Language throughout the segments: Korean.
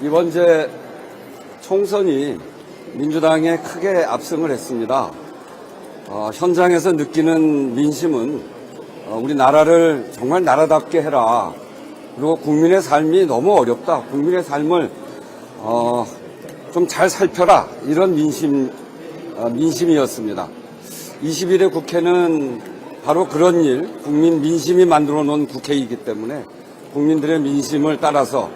이번 제 총선이 민주당에 크게 압승을 했습니다. 현장에서 느끼는 민심은 우리 나라를 정말 나라답게 해라. 그리고 국민의 삶이 너무 어렵다. 국민의 삶을 좀 잘 살펴라. 이런 민심이었습니다. 21대 국회는 바로 그런 일, 국민 민심이 만들어 놓은 국회이기 때문에 국민들의 민심을 따라서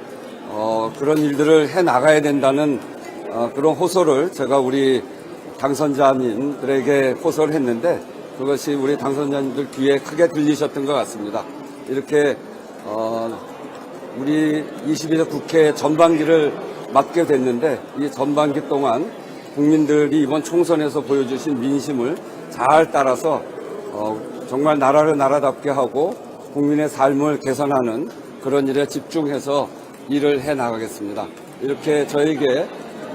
그런 일들을 해 나가야 된다는 그런 호소를 제가 우리 당선자님들에게 호소를 했는데 그것이 우리 당선자님들 귀에 크게 들리셨던 것 같습니다. 이렇게 우리 22대 국회 전반기를 맡게 됐는데 이 전반기 동안 국민들이 이번 총선에서 보여주신 민심을 잘 따라서 정말 나라를 나라답게 하고 국민의 삶을 개선하는 그런 일에 집중해서 일을 해 나가겠습니다. 이렇게 저에게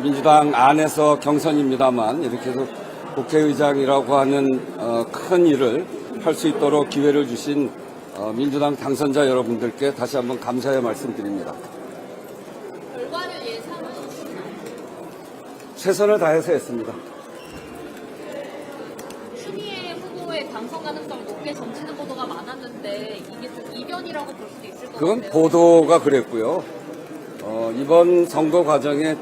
민주당 안에서 경선입니다만 이렇게 해서 국회의장이라고 하는 큰 일을 할 수 있도록 기회를 주신 민주당 당선자 여러분들께 다시 한번 감사의 말씀드립니다. 결과를 예상하셨나요? 최선을 다해서 했습니다. 추미애 후보의 당선 가능성이 높게 점치는 보도가 많았는데 이게 좀 이변이라고 볼 수도 있을 것 같아요. 그건 보도가 그랬고요. 이번 선거 과정에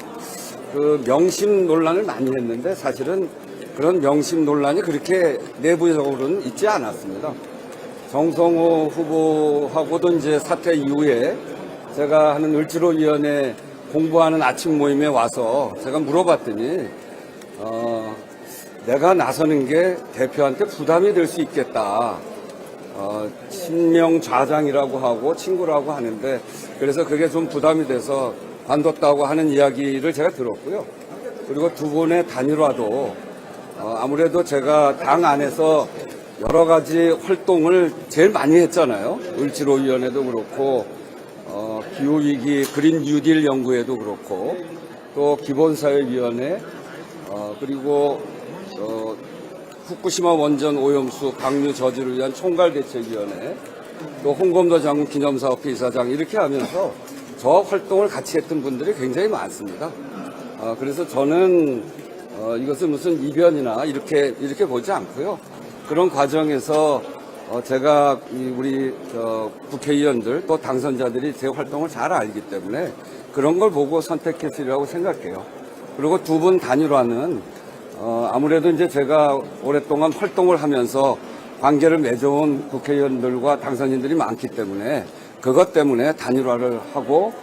그 명심 논란을 많이 했는데 사실은 그런 명심 논란이 그렇게 내부적으로는 있지 않았습니다. 정성호 후보하고도 이제 사퇴 이후에 제가 하는 을지로위원회 공부하는 아침 모임에 와서 제가 물어봤더니 내가 나서는 게 대표한테 부담이 될 수 있겠다. 친명 좌장이라고 하고 친구라고 하는데 그래서 그게 좀 부담이 돼서 관뒀다고 하는 이야기를 제가 들었고요. 그리고 두 분의 단일화도 아무래도 제가 당 안에서 여러 가지 활동을 제일 많이 했잖아요. 을지로위원회도 그렇고 기후위기 그린 뉴딜 연구회도 그렇고 또 기본사회위원회 그리고 후쿠시마 원전 오염수 방류 저지를 위한 총괄대책위원회 또 홍범도 장군 기념사업회 이사장 이렇게 하면서 저 활동을 같이 했던 분들이 굉장히 많습니다. 그래서 저는 이것은 무슨 이변이나 이렇게 보지 않고요. 그런 과정에서 제가 우리 국회의원들 또 당선자들이 제 활동을 잘 알기 때문에 그런 걸 보고 선택했으리라고 생각해요. 그리고 두 분 단일화는 아무래도 이제 제가 오랫동안 활동을 하면서 관계를 맺어온 국회의원들과 당선인들이 많기 때문에 그것 때문에 단일화를 하고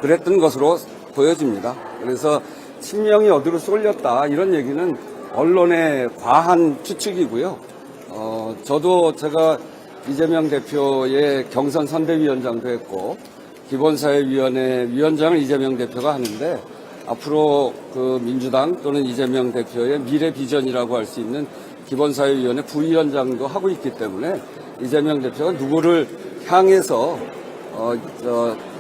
그랬던 것으로 보여집니다. 그래서 친명이 어디로 쏠렸다 이런 얘기는 언론의 과한 추측이고요. 저도 제가 이재명 대표의 경선 선대위원장도 했고 기본사회위원회 위원장을 이재명 대표가 하는데 앞으로 그 민주당 또는 이재명 대표의 미래 비전이라고 할 수 있는 기본사회위원회 부위원장도 하고 있기 때문에 이재명 대표가 누구를 향해서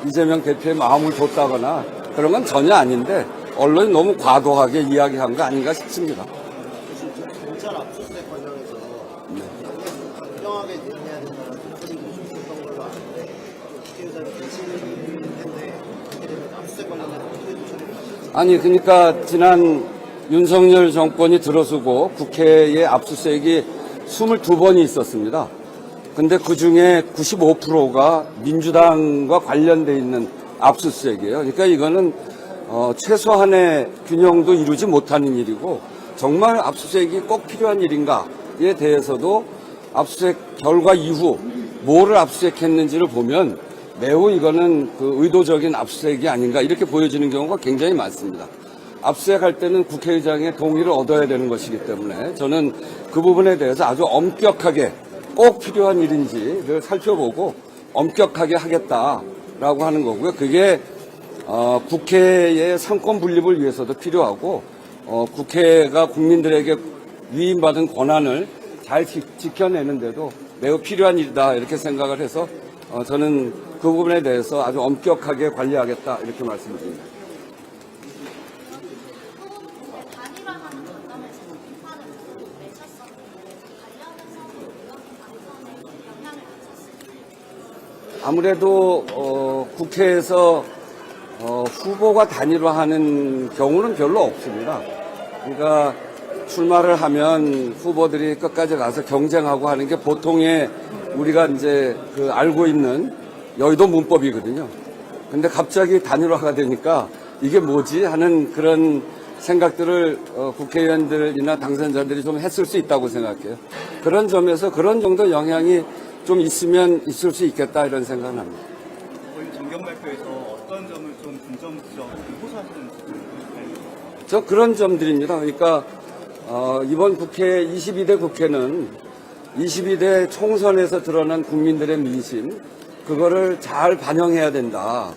이재명 대표의 마음을 줬다거나 그런 건 전혀 아닌데 언론이 너무 과도하게 이야기한 거 아닌가 싶습니다. 검찰 압수수색 과정에서 공정하게 대응해야 된다는 소리도 좀 있었던 걸로 아는데 국회의장이 대신을 했는데 압수수색 관련해서 어떻게 보셨나요? 아니 그러니까 지난 윤석열 정권이 들어서고 국회에 압수수색이 22번이 있었습니다. 근데 그 중에 95%가 민주당과 관련돼 있는 압수수색이에요. 그러니까 이거는 최소한의 균형도 이루지 못하는 일이고 정말 압수수색이 꼭 필요한 일인가에 대해서도 압수수색 결과 이후 뭐를 압수수색했는지를 보면 매우 이거는 그 의도적인 압수수색이 아닌가 이렇게 보여지는 경우가 굉장히 많습니다. 압수수색할 때는 국회의장의 동의를 얻어야 되는 것이기 때문에 저는 그 부분에 대해서 아주 엄격하게 꼭 필요한 일인지를 살펴보고 엄격하게 하겠다라고 하는 거고요. 그게 국회의 상권 분립을 위해서도 필요하고 국회가 국민들에게 위임받은 권한을 잘 지켜내는데도 매우 필요한 일이다 이렇게 생각을 해서 저는 그 부분에 대해서 아주 엄격하게 관리하겠다 이렇게 말씀드립니다. 단일화하는 관점에서 비판을 내셨었는데 관련해서 이번 당선에 영향을 미쳤습니다. 아무래도 국회에서 후보가 단일화하는 경우는 별로 없습니다. 그러니까 출마를 하면 후보들이 끝까지 가서 경쟁하고 하는 게 보통의 우리가 이제 그 알고 있는 여의도 문법이거든요. 근데 갑자기 단일화가 되니까 이게 뭐지 하는 그런 생각들을 국회의원들이나 당선자들이 좀 했을 수 있다고 생각해요. 그런 점에서 그런 정도 영향이 좀 있으면 있을 수 있겠다 이런 생각은 합니다. 저희 정경 발표에서 어떤 점을 좀 중점적으로 호소하시는지 저 그런 점들입니다. 그러니까 이번 국회 22대 국회는 22대 총선에서 드러난 국민들의 민심 그거를 잘 반영해야 된다.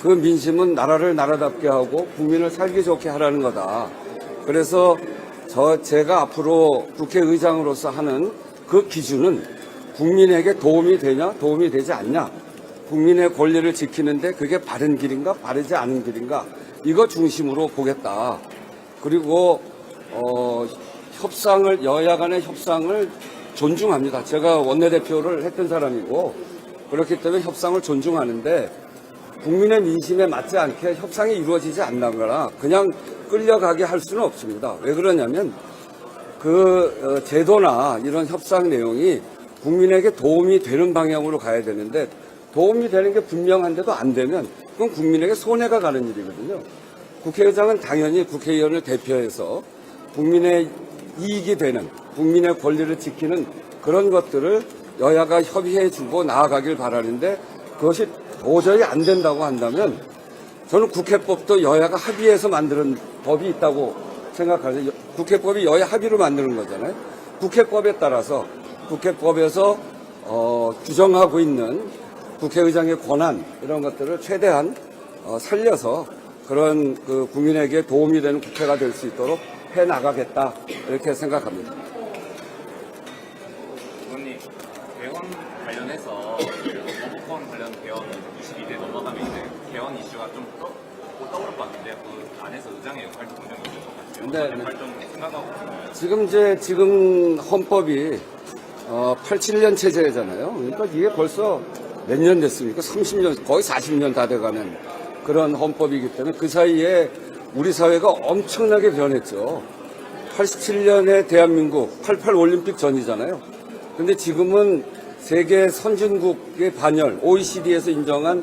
그 민심은 나라를 나라답게 하고 국민을 살기 좋게 하라는 거다. 그래서 제가 앞으로 국회의장으로서 하는 그 기준은 국민에게 도움이 되냐 도움이 되지 않냐, 국민의 권리를 지키는데 그게 바른 길인가 바르지 않은 길인가, 이거 중심으로 보겠다. 그리고 여야 간의 협상을 존중합니다. 제가 원내대표를 했던 사람이고 그렇기 때문에 협상을 존중하는데 국민의 민심에 맞지 않게 협상이 이루어지지 않는거나 그냥 끌려가게 할 수는 없습니다. 왜 그러냐면 그 제도나 이런 협상 내용이 국민에게 도움이 되는 방향으로 가야 되는데 도움이 되는 게 분명한데도 안 되면 그건 국민에게 손해가 가는 일이거든요. 국회의장은 당연히 국회의원을 대표해서 국민의 이익이 되는, 국민의 권리를 지키는 그런 것들을 여야가 협의해주고 나아가길 바라는데 그것이 도저히 안 된다고 한다면 저는 국회법도 여야가 합의해서 만드는 법이 있다고 생각하죠. 국회법이 여야 합의로 만드는 거잖아요. 국회법에 따라서 국회법에서 규정하고 있는 국회의장의 권한 이런 것들을 최대한 살려서 그런 그 국민에게 도움이 되는 국회가 될 수 있도록 해 나가겠다 이렇게 생각합니다. 의원님, 개헌 관련해서 거부권 관련 개헌 22대 넘어가면 이제 개헌 이슈가 좀 떠오를 것 같은데 그 안에서 의장의 역할도 굉장히 있을 것 같아요. 네. 활동 생각하고 있나요? 지금 헌법이 87년 체제잖아요. 그러니까 이게 벌써 몇 년 됐습니까? 30년, 거의 40년 다 돼가는 그런 헌법이기 때문에 그 사이에 우리 사회가 엄청나게 변했죠. 87년에 대한민국 88 올림픽 전이잖아요. 근데 지금은 세계 선진국의 반열, OECD에서 인정한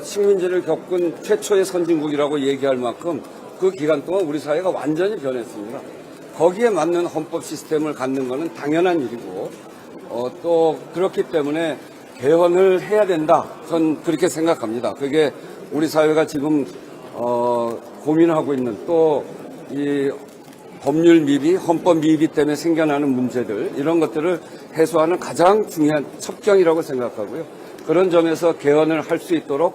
식민지를 겪은 최초의 선진국이라고 얘기할 만큼 그 기간 동안 우리 사회가 완전히 변했습니다. 거기에 맞는 헌법 시스템을 갖는 것은 당연한 일이고 또 그렇기 때문에 개헌을 해야 된다. 전 그렇게 생각합니다. 그게 우리 사회가 지금 고민하고 있는 또 이 법률 미비, 헌법 미비 때문에 생겨나는 문제들 이런 것들을 해소하는 가장 중요한 첩경이라고 생각하고요. 그런 점에서 개헌을 할 수 있도록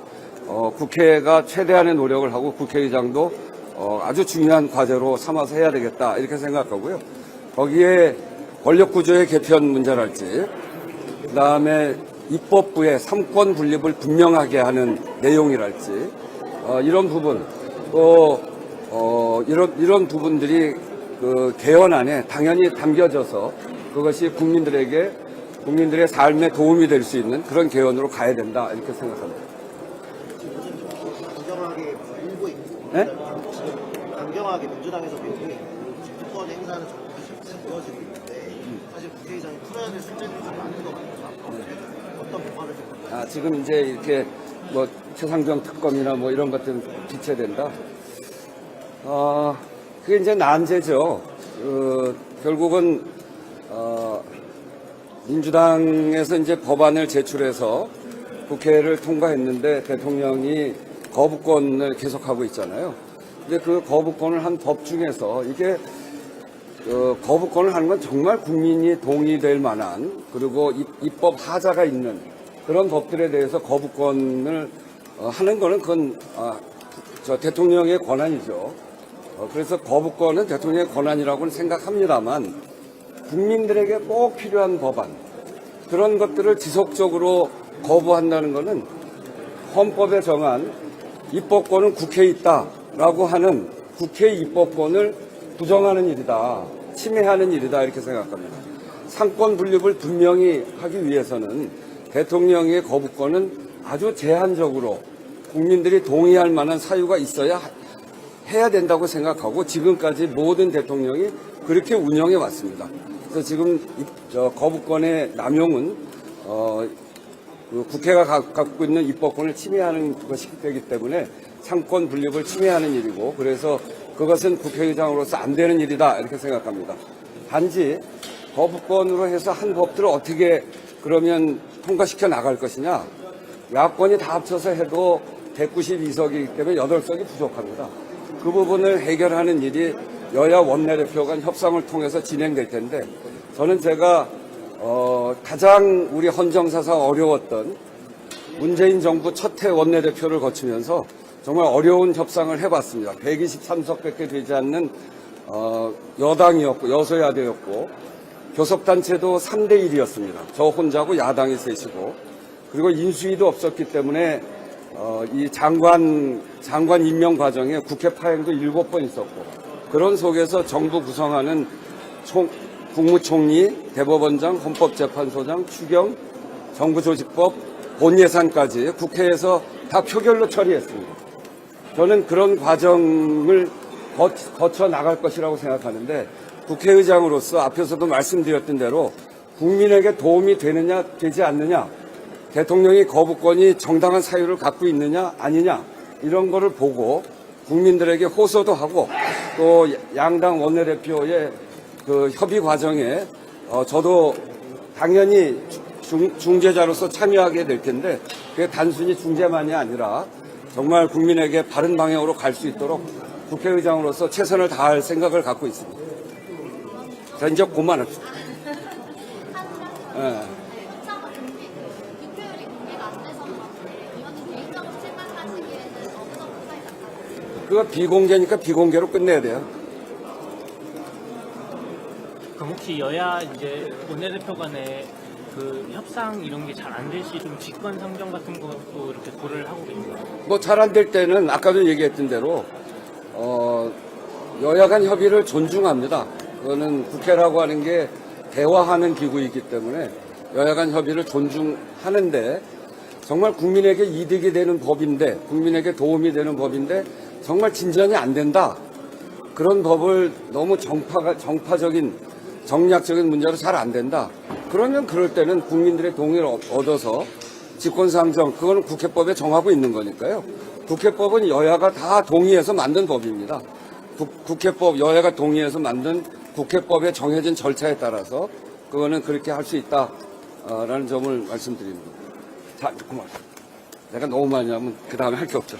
국회가 최대한의 노력을 하고 국회의장도 아주 중요한 과제로 삼아서 해야 되겠다 이렇게 생각하고요. 거기에 권력구조의 개편 문제랄지 그다음에 입법부의 삼권 분립을 분명하게 하는 내용이랄지 이런 부분 또 이런 부분들이 그 개헌안에 당연히 담겨져서 그것이 국민들의 삶에 도움이 될 수 있는 그런 개헌으로 가야 된다 이렇게 생각합니다. 강경하게 밀고 있고 네? 강경하게 민주당에서 밀고 있고 주권 행사는 정말 이루어지고 있는데 사실 국회의장이 풀어야 될 숙제들이 좀 많은 것 같아요. 어떤 부분을 좀 보나요? 지금 이제 이렇게 뭐 최상병 특검이나 뭐 이런 것들 비춰된다. 그게 이제 난제죠. 결국은 민주당에서 이제 법안을 제출해서 국회를 통과했는데 대통령이 거부권을 계속하고 있잖아요. 근데 그 거부권을 한 법 중에서 이게 거부권을 하는 건 정말 국민이 동의될 만한 그리고 입법 하자가 있는 그런 법들에 대해서 거부권을 하는 거는 그건 대통령의 권한이죠. 그래서 거부권은 대통령의 권한이라고는 생각합니다만 국민들에게 꼭 필요한 법안 그런 것들을 지속적으로 거부한다는 것은 헌법에 정한 입법권은 국회에 있다라고 하는 국회의 입법권을 부정하는 일이다, 침해하는 일이다 이렇게 생각합니다. 상권 분립을 분명히 하기 위해서는 대통령의 거부권은 아주 제한적으로 국민들이 동의할 만한 사유가 있어야 해야 된다고 생각하고 지금까지 모든 대통령이 그렇게 운영해 왔습니다. 그래서 지금 거부권의 남용은 그 국회가 갖고 있는 입법권을 침해하는 것이 되기 때문에 상권 분립을 침해하는 일이고 그래서 그것은 국회의장으로서 안 되는 일이다 이렇게 생각합니다. 단지 거부권으로 해서 한 법들을 어떻게 그러면 통과시켜 나갈 것이냐. 야권이 다 합쳐서 해도 192석이기 때문에 8석이 부족합니다. 그 부분을 해결하는 일이 여야 원내대표 간 협상을 통해서 진행될 텐데 저는 제가 가장 우리 헌정사상 어려웠던 문재인 정부 첫 해 원내대표를 거치면서 정말 어려운 협상을 해봤습니다. 123석밖에 되지 않는 여당이었고 여소야대였고 교섭단체도 3대1이었습니다. 저 혼자고 야당이 셋이고 그리고 인수위도 없었기 때문에 이 장관 임명 과정에 국회 파행도 7번 있었고 그런 속에서 정부 구성하는 국무총리, 대법원장, 헌법재판소장, 추경, 정부조직법, 본예산까지 국회에서 다 표결로 처리했습니다. 저는 그런 과정을 거쳐 나갈 것이라고 생각하는데 국회의장으로서 앞에서도 말씀드렸던 대로 국민에게 도움이 되느냐 되지 않느냐 대통령이 거부권이 정당한 사유를 갖고 있느냐 아니냐 이런 거를 보고 국민들에게 호소도 하고 또 양당 원내대표의 그 협의 과정에 저도 당연히 중재자로서 참여하게 될 텐데 그게 단순히 중재만이 아니라 정말 국민에게 바른 방향으로 갈 수 있도록 국회의장으로서 최선을 다할 생각을 갖고 있습니다. 자, 이제 그만합시다. 네. 득표율이 공개가 안 돼서 그런데 이거는 개인적으로 실망하시기에는 어느 정도 차이 났나요? 그거 비공개니까 비공개로 끝내야 돼요. 그럼 혹시 여야 이제 원내대표 간의 그 협상 이런 게 잘 안 될 시 좀 직권 상정 같은 것도 이렇게 고려를 하고 계신가요? 뭐 잘 안 될 때는 아까도 얘기했던 대로 여야 간 협의를 존중합니다. 그거는 국회라고 하는 게 대화하는 기구이기 때문에 여야 간 협의를 존중하는데 정말 국민에게 이득이 되는 법인데 국민에게 도움이 되는 법인데 정말 진전이 안 된다. 그런 법을 너무 정파적인 정략적인 문제로 잘 안 된다. 그러면 그럴 때는 국민들의 동의를 얻어서 직권상정 그거는 국회법에 정하고 있는 거니까요. 국회법은 여야가 다 동의해서 만든 법입니다. 국회법 여야가 동의해서 만든 국회법에 정해진 절차에 따라서 그거는 그렇게 할 수 있다라는 점을 말씀드립니다. 자, 그만. 내가 너무 많이 하면 그 다음에 할 게 없죠.